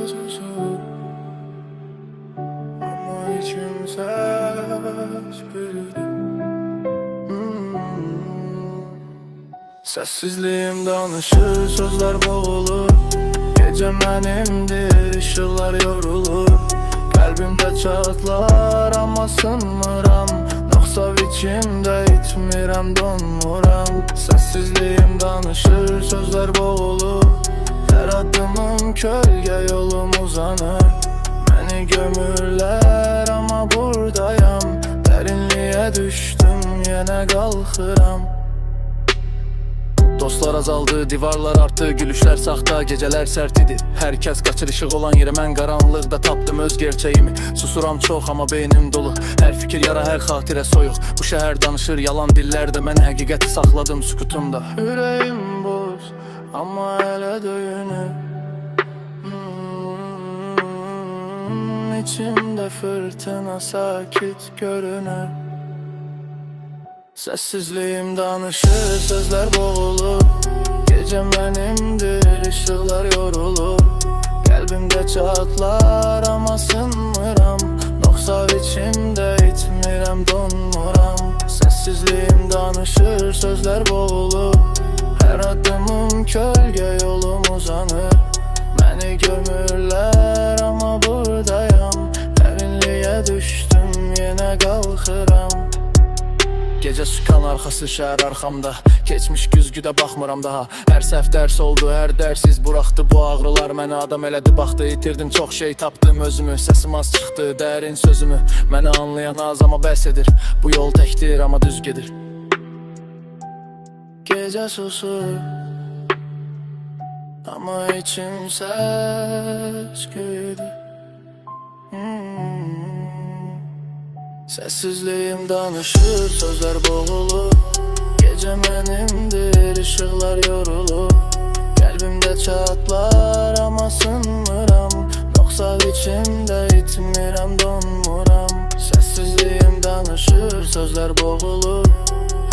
susur ama içim ses büyüdü. Sessizliğim danışır, sözler boğulur. Gece benimdir, ışıklar yorulur. Kalbimde çatlar ama sınmıram. Noksa içimde itmirəm, donmuram. Sessizliğim danışır, sözler boğulur. Her adımım kölge, yolum uzanır. Beni gömürler ama buradayam. Derinliğe düştüm, yine kalkıram. Dostlar azaldı, divarlar arttı, gülüşler saxta, geceler sert idi. Herkes qaçır işıq olan yeri, mən qaranlıqda tapdım öz gerçeğimi. Susuram çox ama beynim dolu, hər fikir yara, hər xatirə soyuq. Bu şəhər danışır yalan dillərdə, mən həqiqəti saxladım sükutumda. Ürəyim boz ama elə döyünür. İçimdə fırtına sakit görünür. Sessizliğim danışır, sözler boğulur. Gece benimdir, ışıklar yorulur. Kalbimde çatlar ama sınmıram. Noksa içimde itmirəm, donmuram. Sessizliğim danışır, sözler boğulur. Her adımım kölge, yolum uzanır. Beni gömürler ama buradayam. Derinliğe düştüm, yine kalkıram. Gece sükan arxası şəhər arxamda. Keçmiş güzgüdə baxmıram daha. Hər səhv dərs oldu, hər dərsiz buraxdı bu ağrılar. Məni adam elədi, baxdı, itirdim çox şey, tapdım özümü. Səsim az çıxdı, dərin sözümü. Məni anlayan az ama bəs edir. Bu yol təkdir ama düz gedir. Gece susur ama içim ses güydü. Sessizliğim danışır, sözler boğulur. Gece benimdir, ışıklar yorulur. Kalbimde çatlar ama sınmıram. Noksa içimde itmirəm, donmuram. Sessizliğim danışır, sözler boğulur.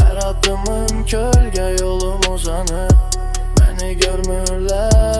Her adımım kölge, yolum uzanır. Beni görmürler